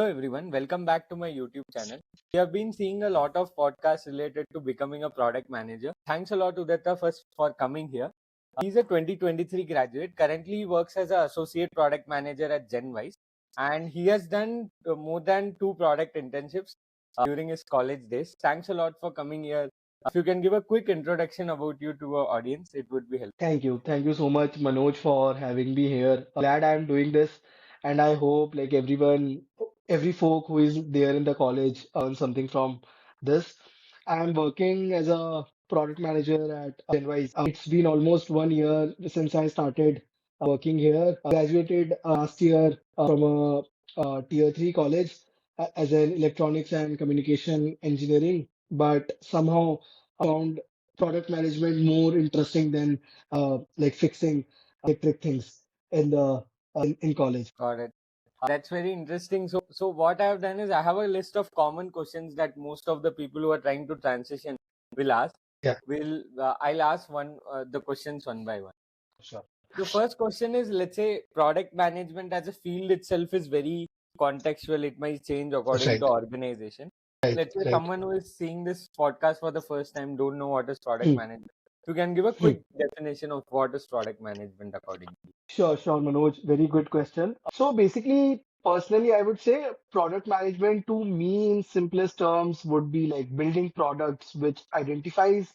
everyone, welcome back to my YouTube channel. We have been seeing a lot of podcasts related to becoming a product manager. Thanks a lot Udatta first for coming here. He's a 2023 graduate. Currently he works as an associate product manager at Genwise, and he has done more than 2 product internships during his college days. Thanks a lot for coming here. If you can give a quick introduction about you to our audience, it would be helpful. Thank you. Thank you so much, Manoj, for having me here. Glad I'm doing this, and I hope like everyone, every folk who is there in the college learn something from this. I'm working as a product manager at Genwise. It's been almost 1 year since I started working here. Graduated last year from a tier 3 college as an electronics and communication engineering, but somehow found product management more interesting than like fixing electric things in the in college. Got it. That's very interesting. So what I have done is I have a list of common questions that most of the people who are trying to transition will ask. Yeah, I'll ask the questions one by one. sure. The first question is, let's say product management as a field itself is very contextual. It might change That's according to right. organization. Right, Let's say right. someone who is seeing this podcast for the first time don't know what is product Hmm, management. You can give a hmm. quick definition of what is product management according to you. Sure, Manoj. Very good question. So basically, personally, I would say product management to me in simplest terms would be like building products which identifies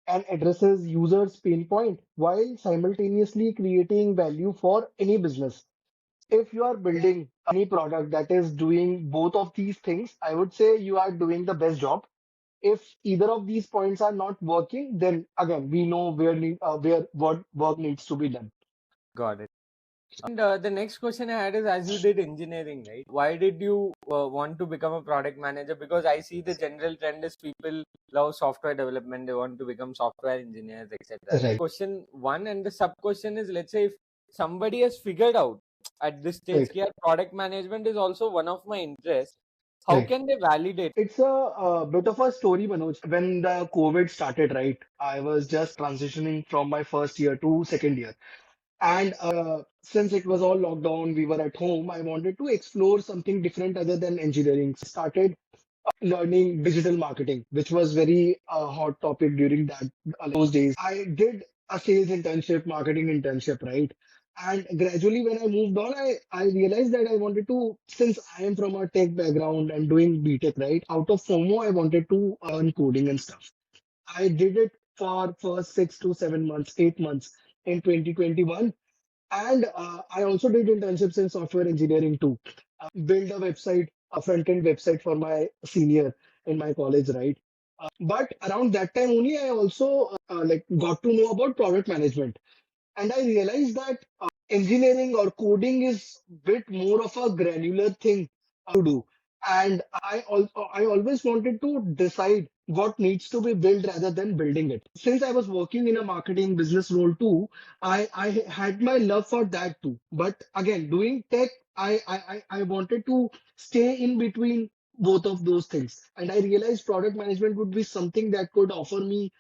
and addresses users' pain point while simultaneously creating value for any business. If you are building any product that is doing both of these things, I would say you are doing the best job. If either of these points are not working, then again we know where what work needs to be done. Got it. And the next question I had is, as you did engineering, right? Why did you want to become a product manager? Because I see the general trend is people love software development, they want to become software engineers, etc. Right, Question one, and the sub question is, let's say if somebody has figured out at this stage right, that product management is also one of my interests, how right. can they validate? It's a bit of a story, Manoj. When the COVID started, right, I was just transitioning from my first year to second year. And since it was all lockdown, we were at home, I wanted to explore something different other than engineering. So I started learning digital marketing, which was very hot topic during those days. I did a sales internship, marketing internship, right? And gradually, when I moved on, I realized that I wanted to, since I am from a tech background and doing BTech, right? Out of FOMO, I wanted to learn coding and stuff. I did it for first 6 to 7 months, 8 months in 2021. And I also did internships in software engineering too. Build a website, a front end website for my senior in my college, right? But around that time only, I also like got to know about product management, and I realized that engineering or coding is bit more of a granular thing to do. And I always wanted to decide what needs to be built rather than building it. Since I was working in a marketing business role too, I had my love for that too. But again, doing tech, I wanted to stay in between both of those things. And I realized product management would be something that could offer me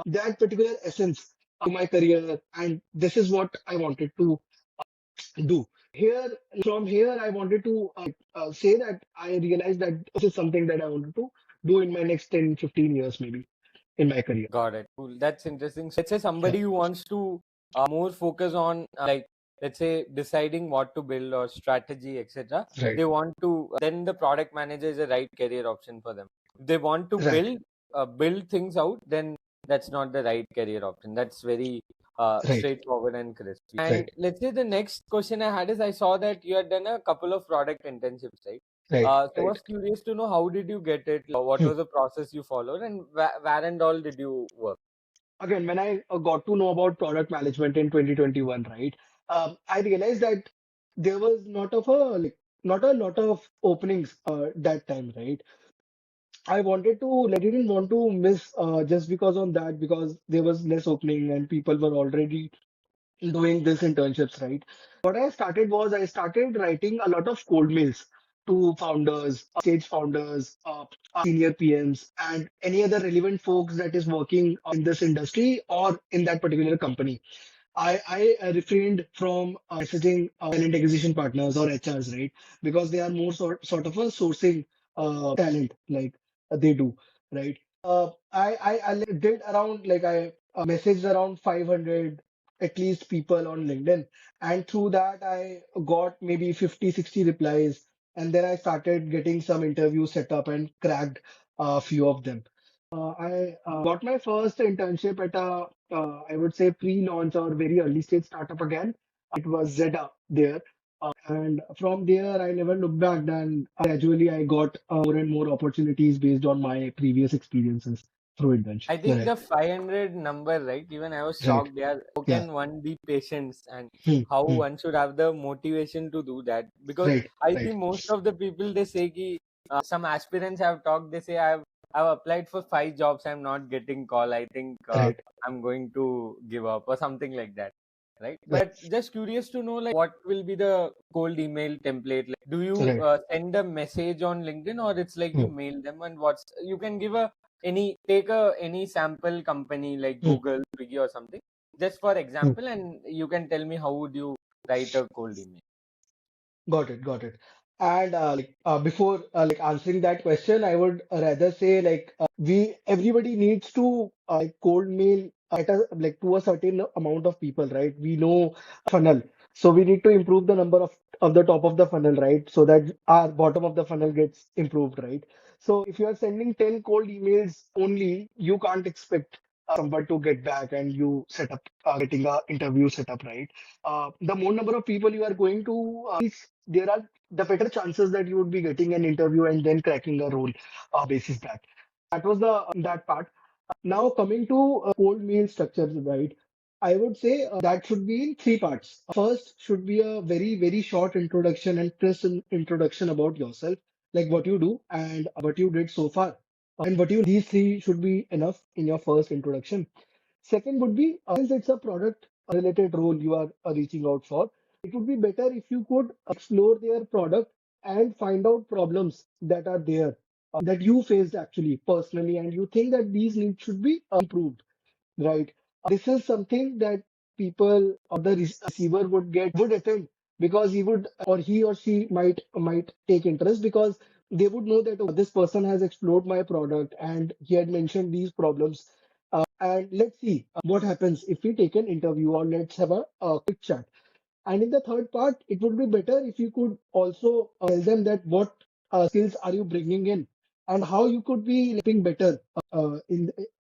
that particular essence to my career, and this is what I wanted to do. Here, from here, I wanted to say that I realized that this is something that I wanted to do in my next 10, 15 years, maybe in my career. Got it. Cool. That's interesting. So let's say Yeah, somebody who wants to more focus on like, let's say deciding what to build or strategy, etc. right, They want to then the product manager is a right career option for them. If they want to right, build things out, then that's not the right career option. That's very right, straightforward and crisp. And right, let's say the next question I had is, I saw that you had done a couple of product internships, right? right, So I right. was curious to know, how did you get it? What Hmm. was the process you followed, and where and all did you work? Again, when I got to know about product management in 2021, right, I realized that there was not a lot of openings that time, right? I wanted to, like, I didn't want to miss just because on that, because there was less opening and people were already doing this internships, right? What I started was I started writing a lot of cold mails to founders, stage founders, senior PMs, and any other relevant folks that is working in this industry or in that particular company. I refrained from messaging talent acquisition partners or HRs, right? Because they are more sort of a sourcing talent like they do, right? I did around like I messaged around 500 at least people on LinkedIn, and through that I got maybe 50, 60 replies, and then I started getting some interviews set up and cracked a few of them. I got my first internship at I would say pre-launch or very early stage startup again. It was Zeta there. And from there, I never looked back. And gradually, I got more and more opportunities based on my previous experiences through internship. I think Right, the 500 number, right? Even I was right, shocked there. How yeah, can one be patient and hmm, how hmm, one should have the motivation to do that? Because right, I see right, most of the people they say ki, some aspirants have talked. They say I've applied for 5 jobs. I'm not getting call. I think right, I'm going to give up or something like that, right? right, But just curious to know like what will be the cold email template? Like, do you right. send a message on LinkedIn or it's like you Hmm, mail them and what's you can give a any sample company like hmm, Google, Swiggy or something, just for hmm. example, and you can tell me how would you write a cold email. Got it, got it. And before like answering that question, I would rather say like we everybody needs to cold mail at a like to a certain amount of people, right? We know funnel, so we need to improve the number of the top of the funnel, right? So that our bottom of the funnel gets improved, right? So if you are sending 10 cold emails only, you can't expect someone to get back and you set up getting a interview set up, right? The more number of people you are going to there are the better chances that you would be getting an interview and then cracking a role basis that. That was the that part. Now coming to cold mail structures, right? I would say that should be in three parts. First should be a very, very short introduction and crisp introduction about yourself, like what you do and what you did so far. And what you these three should be enough in your first introduction. Second would be since it's a product related role you are reaching out for, it would be better if you could explore their product and find out problems that are there that you faced actually personally and you think that these needs should be improved, right? This is something that people or the receiver would attend because he would or he or she might take interest because they would know that this person has explored my product and he had mentioned these problems. And let's see what happens if we take an interview or let's have a quick chat. And in the third part, it would be better if you could also tell them that what skills are you bringing in and how you could be like, better or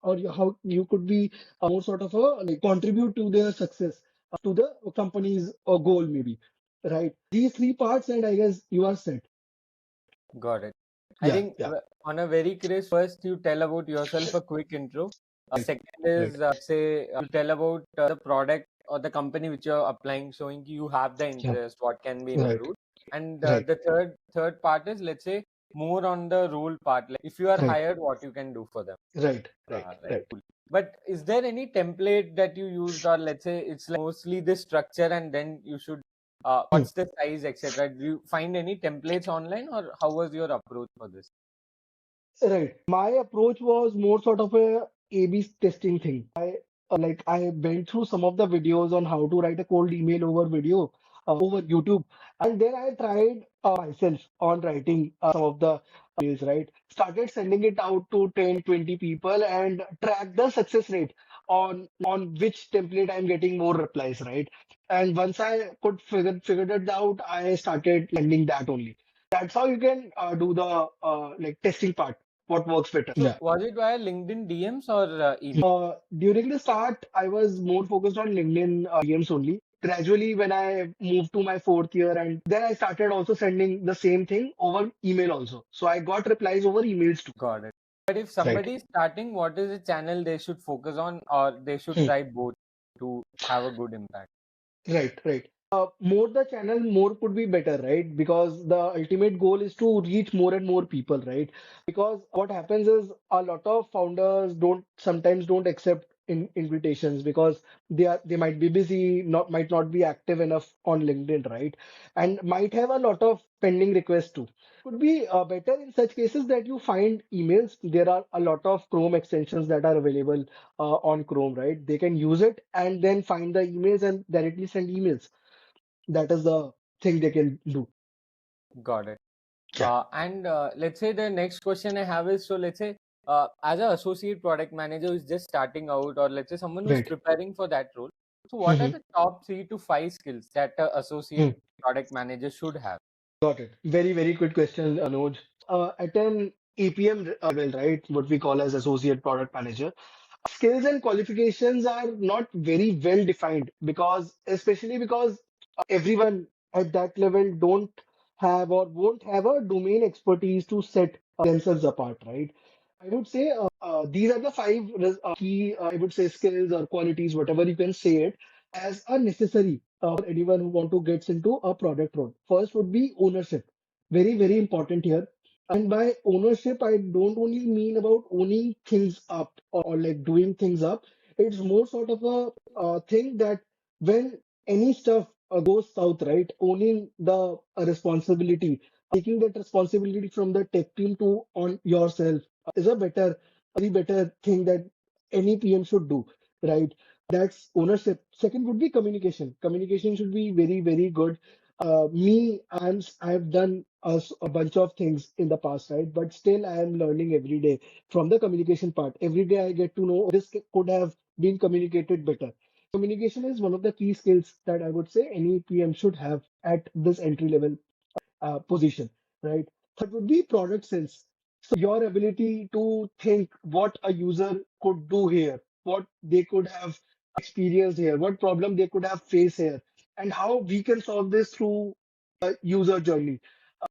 how you could be more sort of a like contribute to their success, to the company's goal maybe, right? These three parts, and I guess you are set. Got it. I Yeah, think yeah, on a very crisp, first you tell about yourself a quick intro. right, Second right, is say you tell about the product or the company which you're applying, showing you have the yeah, interest, what can be right, improved. And right, the third part is let's say more on the role part. Like if you are right, hired, what you can do for them. right, right, Right. right. Cool. But is there any template that you used, or let's say it's like mostly the structure, and then you should Hmm. what's the size, etc. Do you find any templates online, or how was your approach for this? Right. My approach was more sort of a A/B testing thing. I went through some of the videos on how to write a cold email over video over YouTube, and then I tried myself on writing some of the mails. Right, started sending it out to 10, 20 people and track the success rate on which template I'm getting more replies. Right, and once I could figured it out, I started sending that only. That's how you can do the like testing part. What works better? So Yeah. was it via LinkedIn DMs or email? During the start, I was more focused on LinkedIn DMs only. Gradually, when I moved to my fourth year, and then I started also sending the same thing over email also. So I got replies over emails too. Got it. But if Right. somebody is starting, what is the channel they should focus on, or they should Hmm. try both to have a good impact? Right, right. More the channel, more could be better, right? Because the ultimate goal is to reach more and more people, right? Because what happens is a lot of founders don't sometimes don't accept invitations because they might be busy, might not be active enough on LinkedIn, right? And might have a lot of pending requests too. Could be better in such cases that you find emails. There are a lot of Chrome extensions that are available on Chrome, right? They can use it and then find the emails and directly send emails. That is the thing they can do. Got it. Yeah, And let's say the next question I have is, so let's say as an associate product manager who's just starting out, or let's say someone who's right. preparing for that role, so what are Mhm. the top 3 to 5 skills that an associate Mm. product manager should have? Got it. Very, very good question, Anuj. At an APM level, right, what we call as associate product manager, skills and qualifications are not very well defined because, especially because everyone at that level don't have or won't have a domain expertise to set themselves apart, right? I would say these are the five key, I would say, skills or qualities, whatever you can say it, as are necessary for anyone who want to get into a product role. First would be ownership. Very, very important here. And by ownership, I don't only mean about owning things up or like doing things up. It's more sort of a thing that when any stuff goes south, right, owning the responsibility, taking that responsibility from the tech team to on yourself is a very better thing that any PM should do, right? That's ownership. Second would be communication. Communication should be very, very good. I've done a bunch of things in the past, right? But still, I am learning every day from the communication part. Every day, I get to know this could have been communicated better. Communication is one of the key skills that I would say any PM should have at this entry level position, right? Third would be product sense. So your ability to think what a user could do here, what they could have experienced here, what problem they could have faced here, and how we can solve this through a user journey.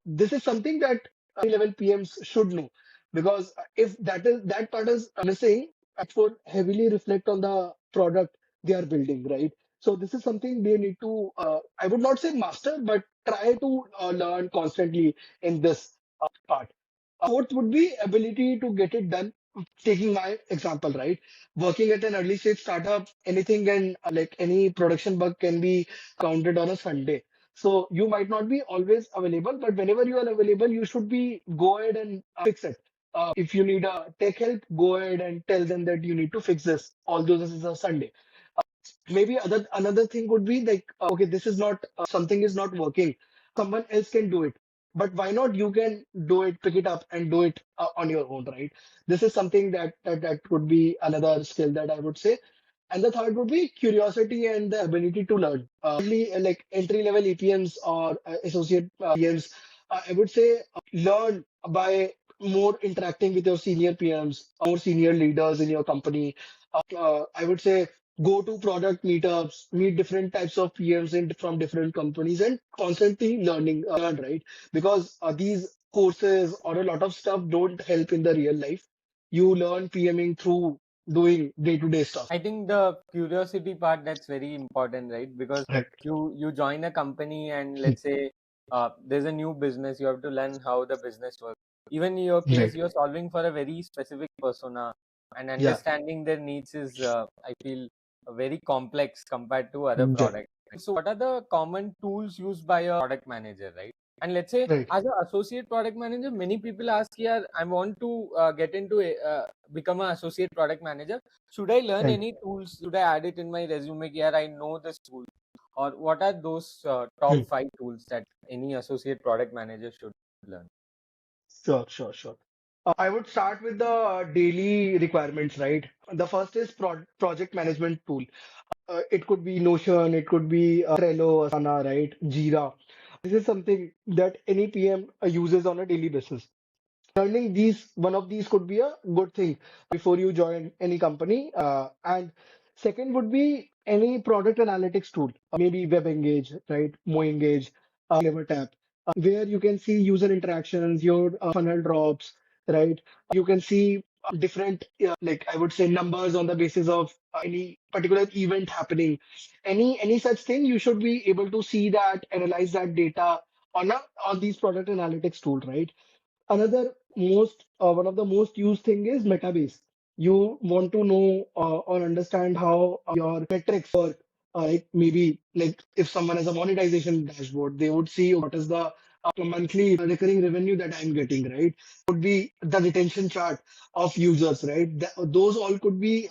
This is something that level PMs should know because if that part is missing, it would heavily reflect on the product they are building, right? So this is something they need to, I would not say master, but try to learn constantly in this part. Fourth would be ability to get it done. Taking my example, right? Working at an early stage startup, anything and like any production bug can be counted on a Sunday. So you might not be always available, but whenever you are available, you should be go ahead and fix it. If you need a tech help, go ahead and tell them that you need to fix this. Although this is a Sunday, maybe another thing would be like okay, this is not something is not working, someone else can do it, but why not you can do it, pick it up and do it on your own, right? This is something that could be another skill that I would say. And the third would be curiosity and the ability to learn. Like entry level EPMs or associate PMs, I would say learn by more interacting with your senior PMs, more senior leaders in your company. I would say go to product meetups, meet different types of PMs from different companies, and constantly learn, right? Because these courses or a lot of stuff don't help in the real life. You learn PMing through doing day-to-day stuff. I think the curiosity part, that's very important, right? Because Right. you join a company and Hmm. let's say there's a new business, you have to learn how the business works. Even in your case, Right. you're solving for a very specific persona, and Yeah. understanding their needs is, I feel, very complex compared to other Yeah. products. So, what are the common tools used by a product manager, right? And let's say, Right. as an associate product manager, many people ask, "Yeah, I want to get into become an associate product manager. Should I learn Right. any tools? Should I add it in my resume? Yeah, I know this tool." Or what are those Hmm. top 5 tools that any associate product manager should learn? Sure. Sure. Sure. I would start with the daily requirements, right? The first is project management tool. It could be Notion, it could be Trello, Asana, right? Jira. This is something that any PM uses on a daily basis. Learning one of these could be a good thing before you join any company. And second would be any product analytics tool, maybe Web Engage, right? Mo Engage, Clever Tap, where you can see user interactions, your funnel drops, right? You can see different, like I would say, numbers on the basis of any particular event happening. Any such thing, you should be able to see that, analyze that data on these product analytics tool, right? Another one of the most used thing is Metabase. You want to know or understand how your metrics work. Like maybe like if someone has a monetization dashboard, they would see what is the monthly recurring revenue that I'm getting, right? Would be the retention chart of users, right? Those all could be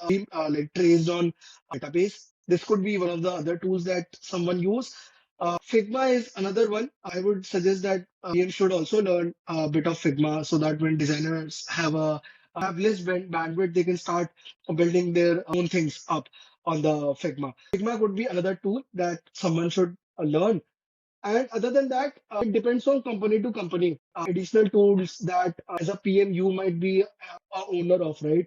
like traced on database. This could be one of the other tools that someone use. Figma is another one. I would suggest that PM should also learn a bit of Figma so that when designers have less bandwidth, they can start building their own things up on the Figma. Figma could be another tool that someone should learn. And other than that, it depends on company to company. Additional tools that as a PM you might be a owner of, right?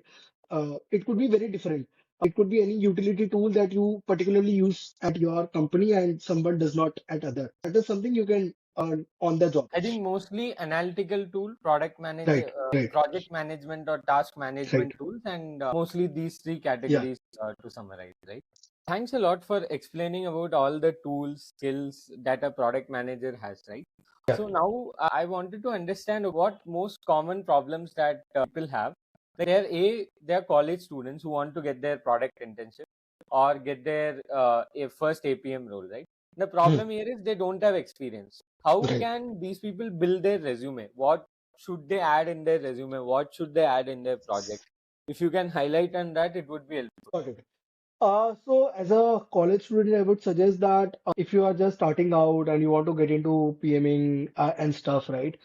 It could be very different. It could be any utility tool that you particularly use at your company and someone does not at other. That is something you can earn on the job. I think mostly analytical tool, product manager, Right, right, project management or task right. management tools, and mostly these three Yeah, categories to summarize, right? Thanks a lot for explaining about all the tools, skills that a product manager has, right? yeah. So now I wanted to understand what most common problems that people have. Like they're college students who want to get their product internship or get their first APM role, right? The Hmm, problem here is they don't have experience. How right. can these people build their resume? What should they add in their resume? What should they add in their project? If you can highlight on that, it would be helpful. Got it. So as a college student, I would suggest that if you are just starting out and you want to get into PMing and stuff, right?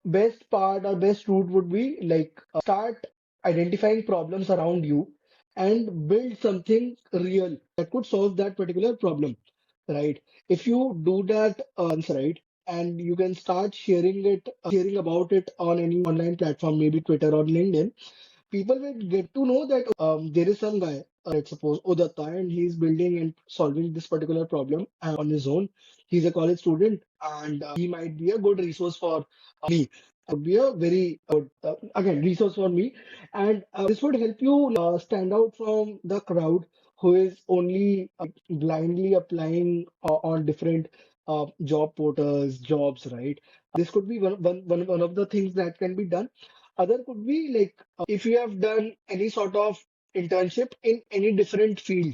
Best part or best route would be like start identifying problems around you and build something real that could solve that particular problem, right? If you do that once, right, and you can start sharing about it on any online platform, maybe Twitter or LinkedIn, people will get to know that there is some guy, let's suppose Udatta, and he's building and solving this particular problem on his own. He's a college student, and he might be a good resource for me. Would be a very good again resource for me, and this would help you stand out from the crowd who is only blindly applying on different job portals, jobs, right? This could be one of the things that can be done. Other could be like if you have done any sort of internship in any different field,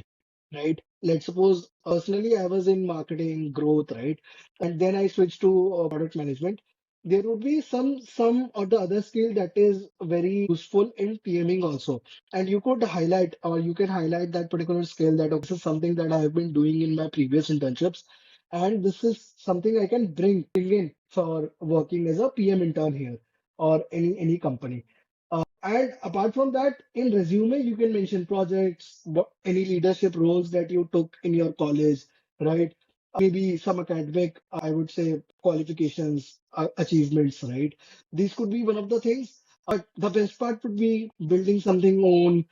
right? Let's suppose personally I was in marketing growth, right? And then I switched to product management. There would be some or the other skill that is very useful in PMing also. And you could highlight or you can highlight that particular skill that okay, this is something that I have been doing in my previous internships. And this is something I can bring in for working as a PM intern here or any company. And apart from that, in resume, you can mention projects, any leadership roles that you took in your college, right? Maybe some academic, I would say, qualifications, achievements, right? These could be one of the things. But the best part would be building something own,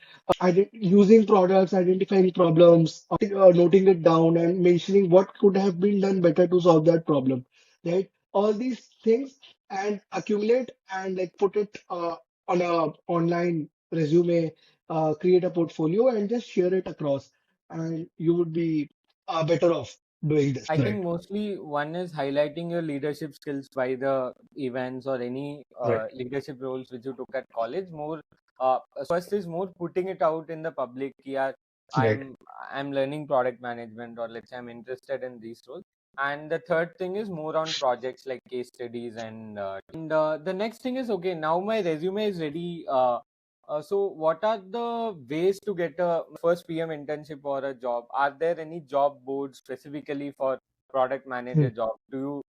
using products, identifying problems, noting it down, and mentioning what could have been done better to solve that problem, right? All these things and accumulate and like put it on a online resume, create a portfolio and just share it across, and you would be better off doing this. I think Right, mostly one is highlighting your leadership skills by the events or any right, leadership roles which you took at college. More first is more putting it out in the public. Yeah, right. I'm learning product management, or let's say I'm interested in these roles. And the third thing is more on projects like case studies and the next thing is okay. Now my resume is ready. So what are the ways to get a first PM internship or a job? Are there any job boards specifically for product Hmm. manager job? Do you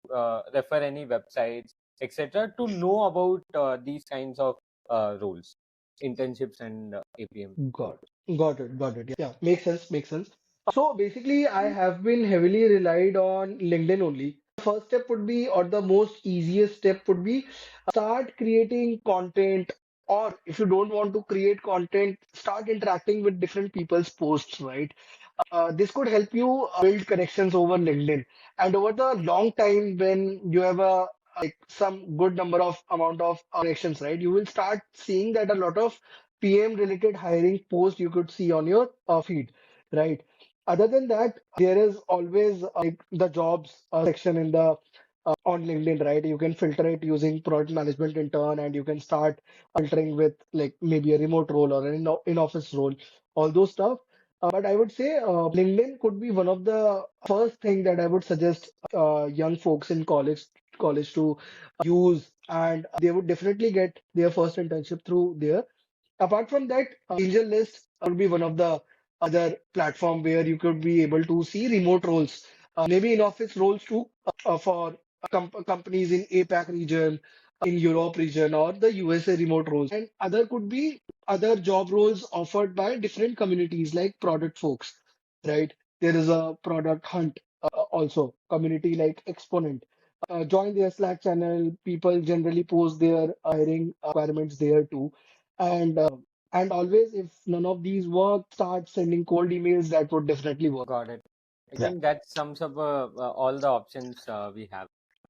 refer any websites, etc., to know about these kinds of roles, internships and APM roles? Got got it. Yeah, makes sense, makes sense. So basically, I have been heavily relied on LinkedIn only. First step would be, or the most easiest step would be, start creating content. Or if you don't want to create content, start interacting with different people's posts, right? This could help you build connections over LinkedIn. And over the long time, when you have a like some good number of amount of connections, right? You will start seeing that a lot of PM related hiring posts you could see on your feed, right? Other than that, there is always like the jobs section in the on LinkedIn, right? You can filter it using product management intern, and you can start filtering with like maybe a remote role or an in-office role, all those stuff. But I would say LinkedIn could be one of the first thing that I would suggest young folks in college to use, and they would definitely get their first internship through there. Apart from that, Angel List would be one of the other platform where you could be able to see remote roles, maybe in office roles too, for companies in APAC region, in Europe region, or the USA remote roles. And other could be other job roles offered by different communities like product folks, right? There is a product hunt also community like Exponent. Join their Slack channel. People generally post their hiring requirements there too. And always, if none of these work, start sending cold emails. That would definitely work. Got it. I Yeah. think that sums up all the options we have.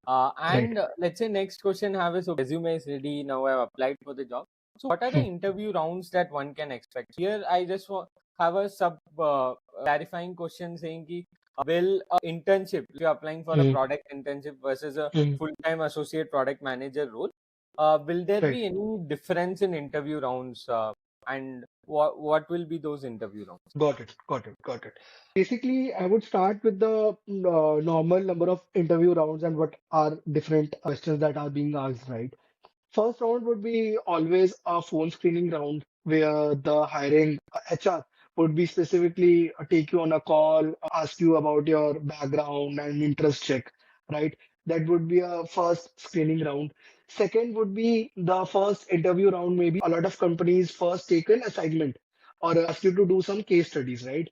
Right. And let's say next question have is, okay, resume is ready. Now I've applied for the job. So what are the Hmm. interview rounds that one can expect? Here I just have a sub clarifying question saying ki, will internship, if you're applying for a Hmm. product internship versus a Hmm. full-time associate product manager role, will there Right. be any difference in interview rounds? And what will be those interview rounds? Got it. Got it. Got it. Basically, I would start with the normal number of interview rounds and what are different questions that are being asked, right? First round would be always a phone screening round where the hiring HR would be specifically take you on a call, ask you about your background and interest check, right? That would be a first screening round. Second would be the first interview round. Maybe a lot of companies first take an assignment or ask you to do some case studies, right?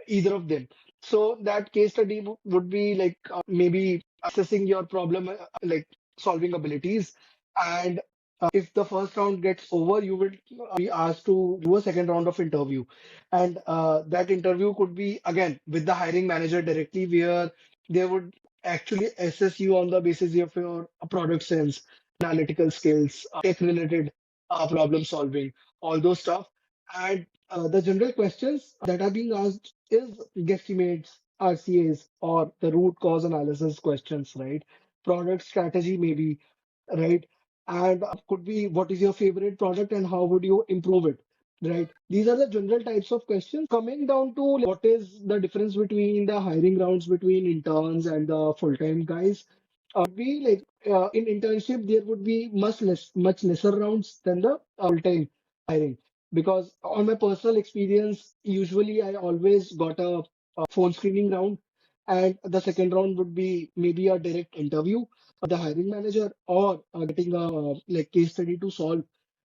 Either of them. So that case study would be like maybe assessing your problem, like solving abilities. And if the first round gets over, you will be asked to do a second round of interview. And that interview could be again with the hiring manager directly, where they would actually assess you on the basis of your product sense, analytical skills, tech related problem solving, all those stuff. And the general questions that are being asked is guesstimates, RCAs, or the root cause analysis questions, right? Product strategy, maybe, right? And could be what is your favorite product and how would you improve it, right? These are the general types of questions. Coming down to what is the difference between the hiring rounds between interns and the full-time guys, be like in internship there would be much lesser rounds than the full-time hiring, because on my personal experience usually I always got a phone screening round, and the second round would be maybe a direct interview with the hiring manager or getting a like case study to solve.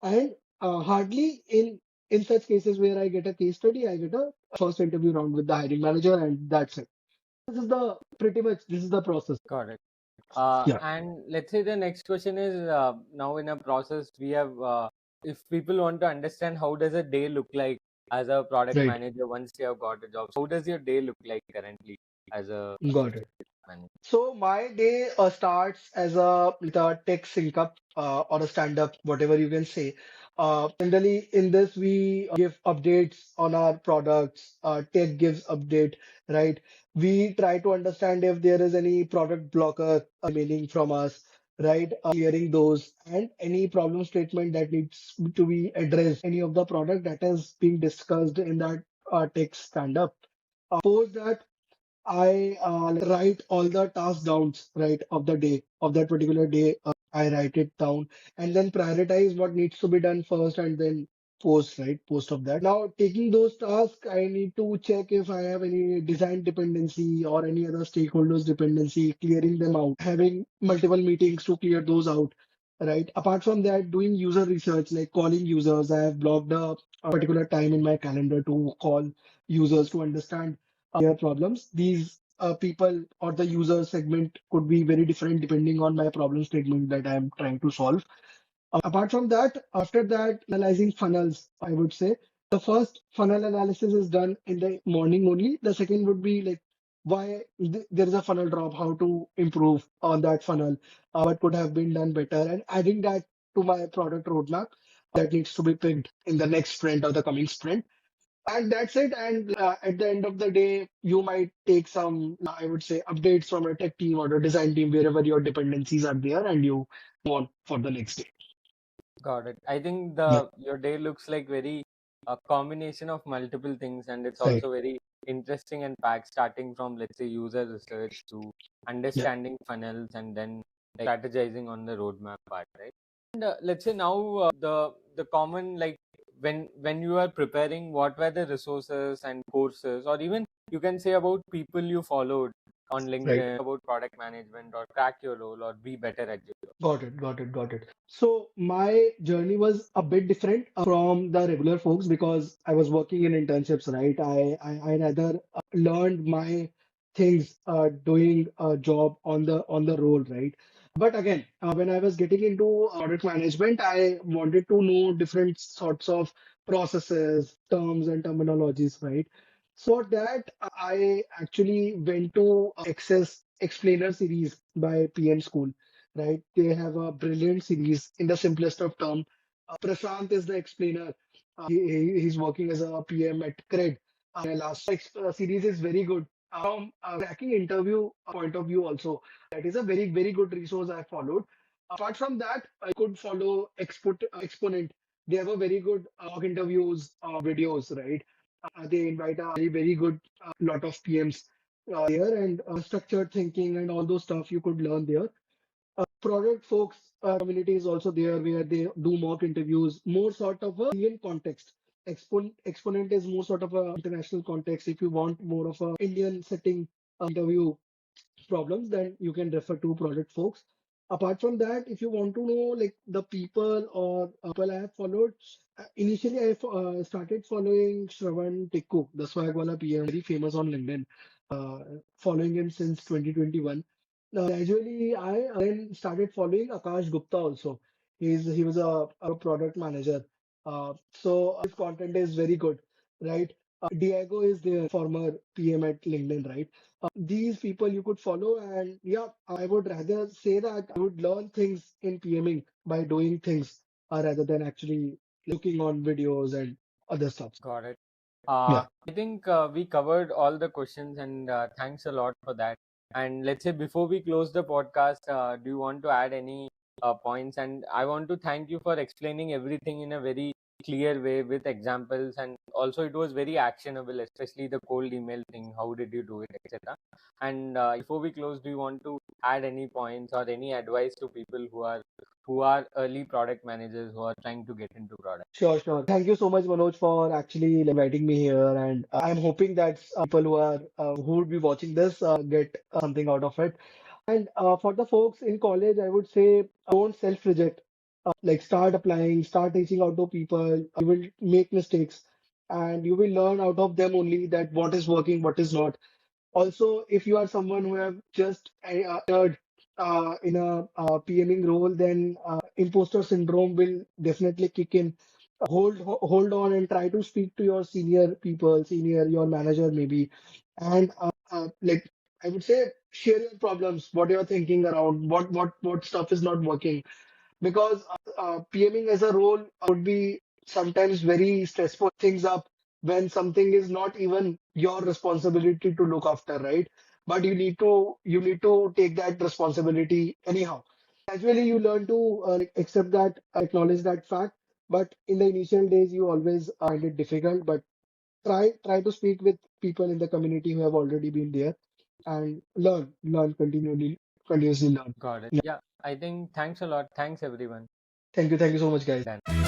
And hardly in such cases where I get a case study, I get a first interview round with the hiring manager, and that's it. This is the pretty much this is the process. Got it. Yeah. And let's say the next question is, now in a process we have, if people want to understand how does a day look like as a product Right. manager once you have got a job. So how does your day look like currently as a Got it. associate manager? So my day starts as a with a tech sync up or a stand up, whatever you can say. Generally, in this we give updates on our products. Tech gives update, right? We try to understand if there is any product blocker remaining from us, right? Clearing those and any problem statement that needs to be addressed. Any of the product that is being discussed in that tech stand up. Post that I write all the task downs, right, of the day, of that particular day. I write it down and then prioritize what needs to be done first and then post, right, post of that. Now, taking those tasks, I need to check if I have any design dependency or any other stakeholders dependency, clearing them out, having multiple meetings to clear those out, right. Apart from that, doing user research, like calling users. I have blocked a particular time in my calendar to call users to understand their problems. These people or the user segment could be very different depending on my problem statement that I'm trying to solve. Apart from that, after that, analyzing funnels, I would say. The first funnel analysis is done in the morning only. The second would be like why there is a funnel drop, how to improve on that funnel, what could have been done better, and adding that to my product roadmap that needs to be picked in the next sprint or the coming sprint. And that's it. And at the end of the day, you might take some, I would say, updates from a tech team or a design team, wherever your dependencies are there, and you move on for the next day. Got it. I think Yeah, the your day looks like very a combination of multiple things, and it's right. also very interesting and packed, starting from let's say user research to Yeah, understanding funnels and then like strategizing on the roadmap part, right? And let's say now the common like when you are preparing, what were the resources and courses, or even you can say about people you followed on right. LinkedIn about product management or crack your role or be better at your job. Got it, got it, got it. So my journey was a bit different from the regular folks because I was working in internships, right? I rather learned my things doing a job on the role, right? But again, when I was getting into product management, I wanted to know different sorts of processes, terms, and terminologies, right? So for that, I actually went to Access Explainer series by PM School, right? They have a brilliant series in the simplest of term. Prashant is the explainer. He's working as a PM at Cred. Last series is very good. From a cracking interview point of view, also, that is a very, very good resource I followed. Apart from that, I could follow Exponent. They have a very good mock interviews videos, right? They invite a very, very good lot of PMs there, and structured thinking and all those stuff you could learn there. Product folks community is also there where they do mock interviews, more sort of a Indian context. Exponent is more sort of a international context. If you want more of a Indian setting interview problems, then you can refer to product folks. Apart from that, if you want to know like the people or people I have followed, initially I started following Shravan Tikku, the Swagwala PM, very famous on LinkedIn. Following him since 2021. Gradually, I then started following Akash Gupta also. He was a product manager. So his content is very good, right? Diego is the former PM at LinkedIn, right? These people you could follow, and yeah, I would rather say that I would learn things in PMing by doing things rather than actually looking on videos and other stuff. Got it. Yeah, I think we covered all the questions, and thanks a lot for that. And let's say before we close the podcast, do you want to add any points? And I want to thank you for explaining everything in a very clear way with examples, and also it was very actionable, especially the cold email thing. How did you do it, etc. And before we close, do you want to add any points or any advice to people who are early product managers who are trying to get into product? sure, sure. Thank you so much, Manoj, for actually inviting me here, and I'm hoping that people who would be watching this get something out of it. And for the folks in college, I would say don't self-reject. Like start applying, start reaching out to people. You will make mistakes, and you will learn out of them only that what is working, what is not. Also, if you are someone who have just entered in a PMing role, then imposter syndrome will definitely kick in. Hold on and try to speak to your senior people, your manager maybe, and like I would say, share your problems, what you're thinking around, what stuff is not working, because PMing as a role would be sometimes very stressful things up when something is not even your responsibility to look after, right? But you need to take that responsibility anyhow. Gradually, you learn to accept that, acknowledge that fact. But in the initial days, you always find it difficult. But try to speak with people in the community who have already been there and learn continuously learn. Got it. Yeah. Yeah, I think thanks a lot. Thanks everyone. Thank you so much, guys. Done.